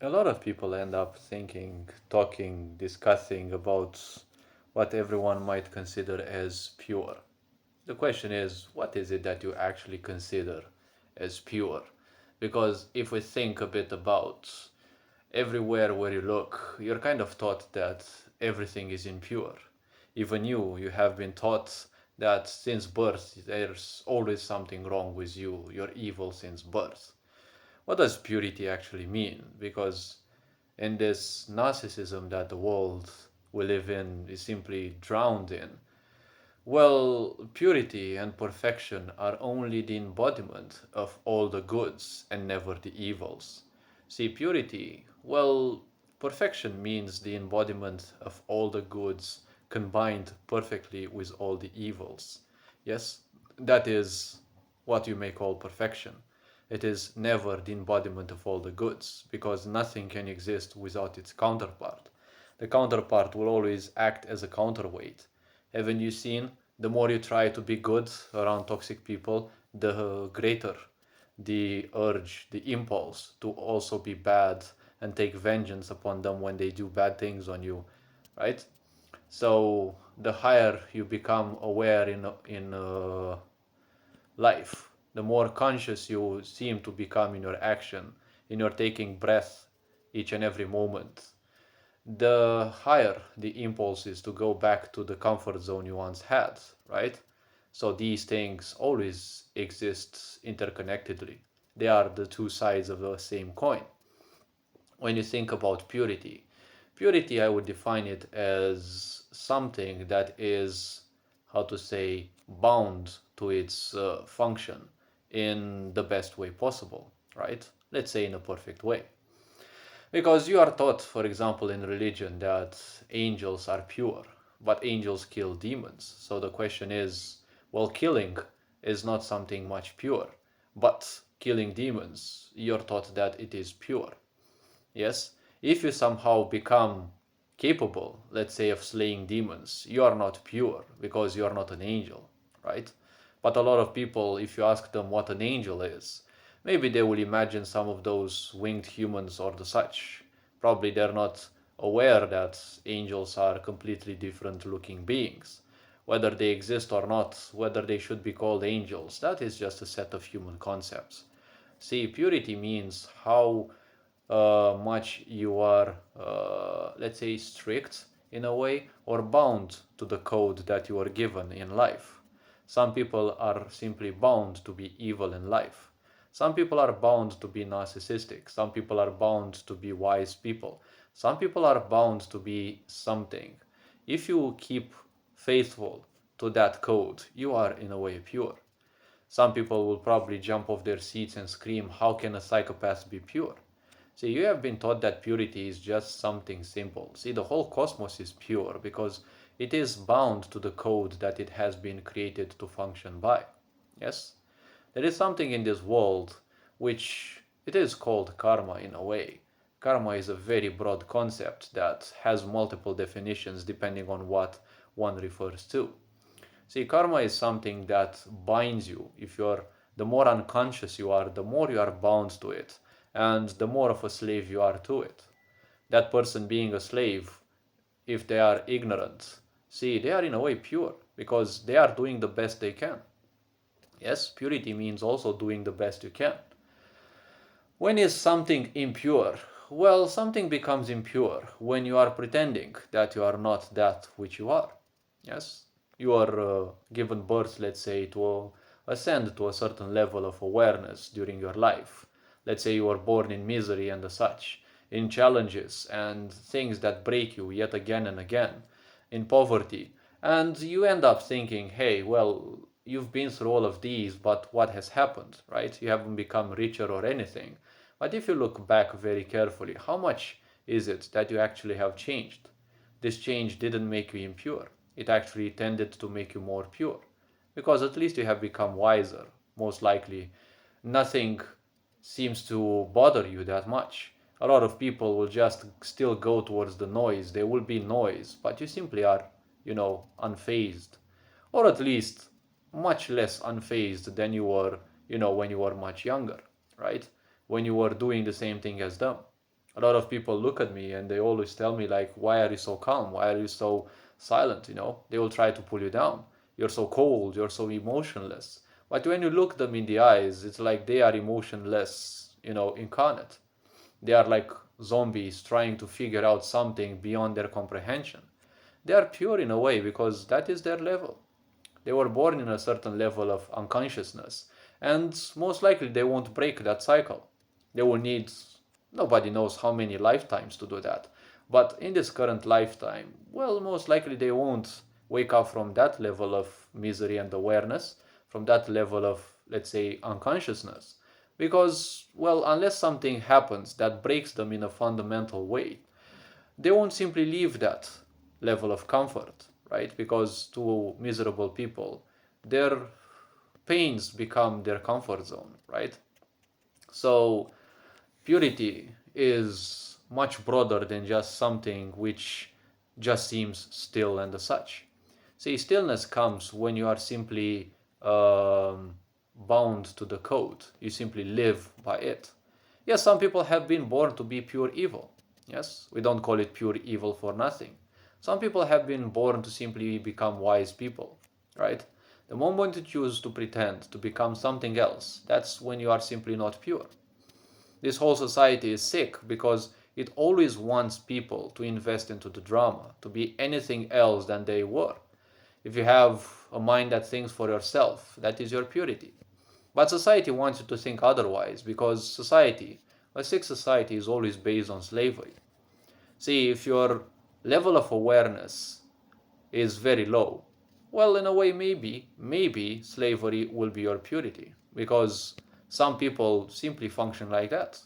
A lot of people end up thinking, talking, discussing about what everyone might consider as pure. The question is, what is it that you actually consider as pure? Because if we think a bit about everywhere where you look, you're kind of taught that everything is impure. Even you have been taught that since birth there's always something wrong with you, you're evil since birth. What does purity actually mean? Because in this narcissism that the world we live in is simply drowned in, well, purity and perfection are only the embodiment of all the goods and never the evils. See, purity, well, perfection means the embodiment of all the goods combined perfectly with all the evils. Yes, that is what you may call perfection. It is never the embodiment of all the goods, because nothing can exist without its counterpart. The counterpart will always act as a counterweight. Haven't you seen? The more you try to be good around toxic people, the greater the urge, the impulse to also be bad and take vengeance upon them when they do bad things on you, right? So the higher you become aware in life, the more conscious you seem to become in your action, in your taking breath each and every moment, the higher the impulse is to go back to the comfort zone you once had, right? So these things always exist interconnectedly. They are the two sides of the same coin. When you think about purity, purity, I would define it as something that is, how to say, bound to its function in the best way possible, right? Let's say in a perfect way. Because you are taught, for example, in religion that angels are pure, but angels kill demons. So the question is, well, killing is not something much pure, but killing demons, you're taught that it is pure. Yes? If you somehow become capable, let's say, of slaying demons, you are not pure because you are not an angel, right? But a lot of people, if you ask them what an angel is, maybe they will imagine some of those winged humans or the such. Probably they're not aware that angels are completely different looking beings. Whether they exist or not, whether they should be called angels, that is just a set of human concepts. See, purity means how much you are, let's say, strict in a way or bound to the code that you are given in life. Some people are simply bound to be evil in life. Some people are bound to be narcissistic. Some people are bound to be wise people. Some people are bound to be something. If you keep faithful to that code, you are in a way pure. Some people will probably jump off their seats and scream, how can a psychopath be pure? See, you have been taught that purity is just something simple. See, the whole cosmos is pure because it is bound to the code that it has been created to function by. Yes? There is something in this world which it is called karma in a way. Karma is a very broad concept that has multiple definitions depending on what one refers to. See, karma is something that binds you. If you're the more unconscious you are, the more you are bound to it, and the more of a slave you are to it. That person being a slave, if they are ignorant, see, they are in a way pure because they are doing the best they can. Yes, purity means also doing the best you can. When is something impure? Well, something becomes impure when you are pretending that you are not that which you are. Yes, you are given birth, let's say, to ascend to a certain level of awareness during your life. Let's say you were born in misery and such, in challenges and things that break you yet again and again, in poverty. And you end up thinking, hey, well, you've been through all of these, but what has happened, right? You haven't become richer or anything. But if you look back very carefully, how much is it that you actually have changed? This change didn't make you impure. It actually tended to make you more pure. Because at least you have become wiser, most likely. Nothing seems to bother you that much. A lot of people will just still go towards the noise. There will be noise, but you simply are, unfazed. Or at least much less unfazed than you were, when you were much younger, right? When you were doing the same thing as them. A lot of people look at me and they always tell me like, why are you so calm? Why are you so silent? They will try to pull you down. You're so cold, you're so emotionless. But when you look them in the eyes, it's like they are emotionless, incarnate. They are like zombies trying to figure out something beyond their comprehension. They are pure in a way because that is their level. They were born in a certain level of unconsciousness, and most likely they won't break that cycle. They will need, nobody knows how many lifetimes to do that. But in this current lifetime, well, most likely they won't wake up from that level of misery and awareness, from that level of, let's say, unconsciousness. Because, well, unless something happens that breaks them in a fundamental way, they won't simply leave that level of comfort, right? Because to miserable people, their pains become their comfort zone, right? So purity is much broader than just something which just seems still and such. See, stillness comes when you are simply bound to the code. You simply live by it. Yes, some people have been born to be pure evil. Yes, we don't call it pure evil for nothing. Some people have been born to simply become wise people, right? The moment you choose to pretend to become something else, that's when you are simply not pure. This whole society is sick because it always wants people to invest into the drama, to be anything else than they were. If you have a mind that thinks for yourself, that is your purity. But society wants you to think otherwise because a sick society, is always based on slavery. See, if your level of awareness is very low, well, in a way, maybe slavery will be your purity because some people simply function like that.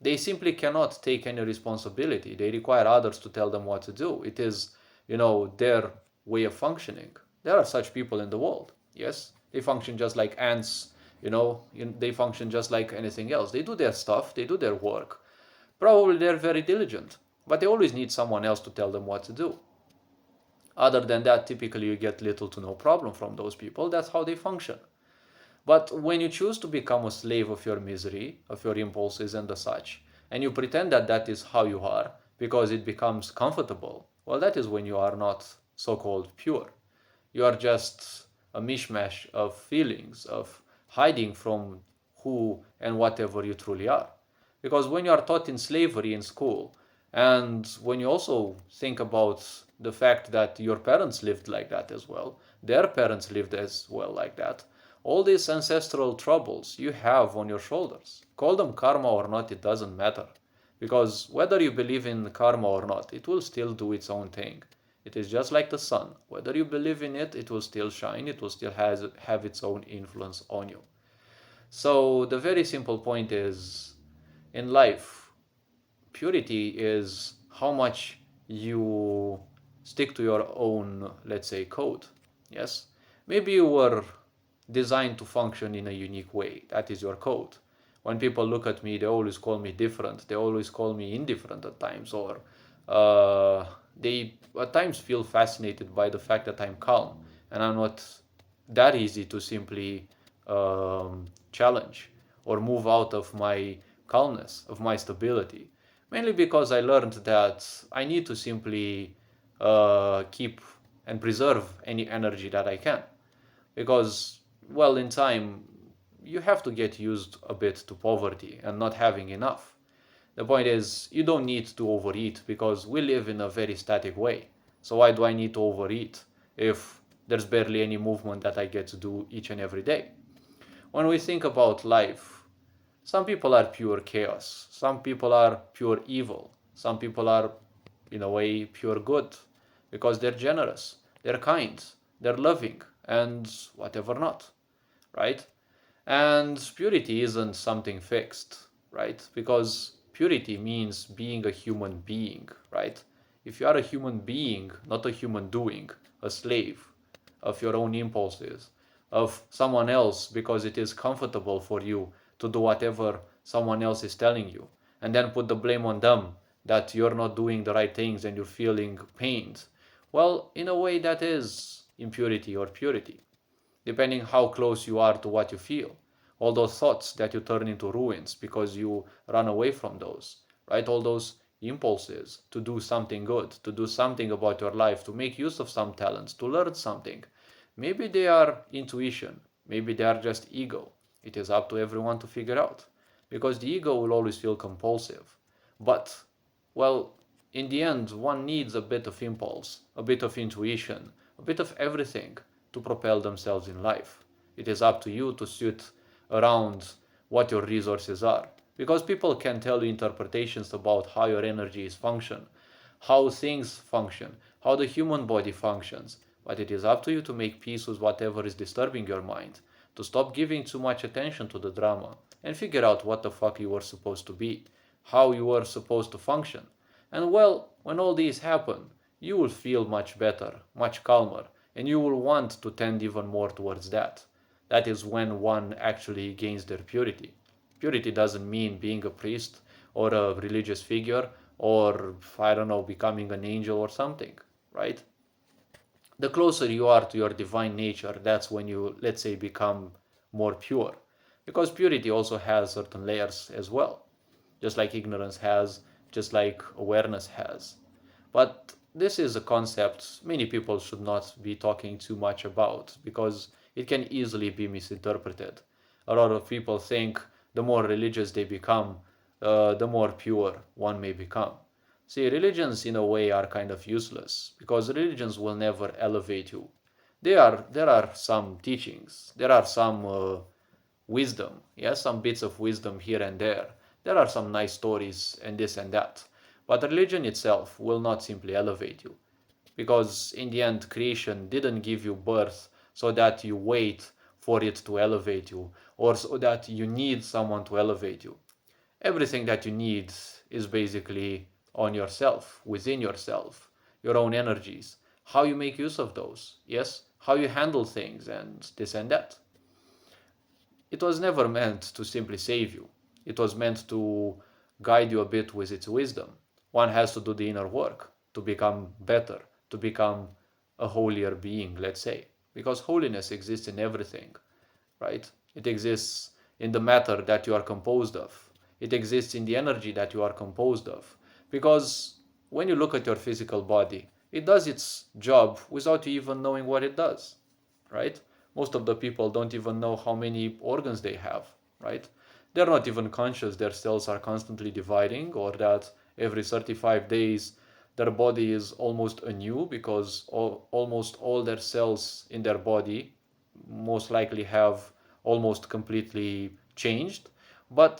They simply cannot take any responsibility. They require others to tell them what to do. It is, their way of functioning. There are such people in the world. Yes, they function just like ants. They function just like anything else. They do their stuff. They do their work. Probably they're very diligent, but they always need someone else to tell them what to do. Other than that, typically you get little to no problem from those people. That's how they function. But when you choose to become a slave of your misery, of your impulses and the such, and you pretend that that is how you are because it becomes comfortable, well, that is when you are not so-called pure. You are just a mishmash of feelings, of hiding from who and whatever you truly are. Because when you are taught in slavery in school, and when you also think about the fact that your parents lived like that as well, their parents lived as well like that, all these ancestral troubles you have on your shoulders, call them karma or not, it doesn't matter. Because whether you believe in karma or not, it will still do its own thing. It is just like the sun. Whether you believe in it, it will still shine, it will still have its own influence on you. So the very simple point is, in life, purity is how much you stick to your own, let's say, code. Yes? Maybe you were designed to function in a unique way. That is your code. When people look at me, they always call me different. They always call me indifferent at times, or they at times feel fascinated by the fact that I'm calm and I'm not that easy to simply challenge or move out of my calmness, of my stability. Mainly because I learned that I need to simply keep and preserve any energy that I can. Because, well, in time, you have to get used a bit to poverty and not having enough. The point is, you don't need to overeat because we live in a very static way. So why do I need to overeat if there's barely any movement that I get to do each and every day? When we think about life, some people are pure chaos, some people are pure evil, some people are, in a way, pure good because they're generous, they're kind, they're loving, and whatever not, right? And purity isn't something fixed, right? Because purity means being a human being, right? If you are a human being, not a human doing, a slave of your own impulses, of someone else because it is comfortable for you to do whatever someone else is telling you, and then put the blame on them that you're not doing the right things and you're feeling pained. Well, in a way, that is impurity or purity depending how close you are to what you feel. All those thoughts that you turn into ruins because you run away from those. right? All those impulses to do something good, to do something about your life, to make use of some talents, to learn something. Maybe they are intuition, maybe they are just ego. It is up to everyone to figure out. Because the ego will always feel compulsive. But, well, in the end, one needs a bit of impulse, a bit of intuition, a bit of everything to propel themselves in life. It is up to you to suit around what your resources are. Because people can tell you interpretations about how your energies function, how things function, how the human body functions. But it is up to you to make peace with whatever is disturbing your mind, to stop giving too much attention to the drama, and figure out what the fuck you were supposed to be, how you were supposed to function. And well, when all these happen, you will feel much better, much calmer, and you will want to tend even more towards that. That is when one actually gains their purity. Purity doesn't mean being a priest or a religious figure or, I don't know, becoming an angel or something, right? The closer you are to your divine nature, that's when you, let's say, become more pure. Because purity also has certain layers as well, just like ignorance has, just like awareness has. But this is a concept many people should not be talking too much about because it can easily be misinterpreted. A lot of people think the more religious they become, the more pure one may become. See, religions in a way are kind of useless because religions will never elevate you. There are some teachings, there are some wisdom, yes, some bits of wisdom here and there. There are some nice stories and this and that. But religion itself will not simply elevate you because in the end, creation didn't give you birth so that you wait for it to elevate you or so that you need someone to elevate you. Everything that you need is basically on yourself, within yourself, your own energies, how you make use of those, yes, how you handle things and this and that. It was never meant to simply save you. It was meant to guide you a bit with its wisdom. One has to do the inner work to become better, to become a holier being, let's say. Because holiness exists in everything, right? It exists in the matter that you are composed of. It exists in the energy that you are composed of. Because when you look at your physical body, it does its job without you even knowing what it does, right? Most of the people don't even know how many organs they have, right? They're not even conscious their cells are constantly dividing or that every 35 days their body is almost anew because almost all their cells in their body most likely have almost completely changed. But,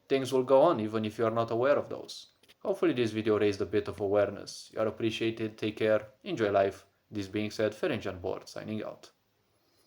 things will go on even if you are not aware of those. Hopefully this video raised a bit of awareness. You are appreciated, take care, enjoy life. This being said, Ferenc Board signing out.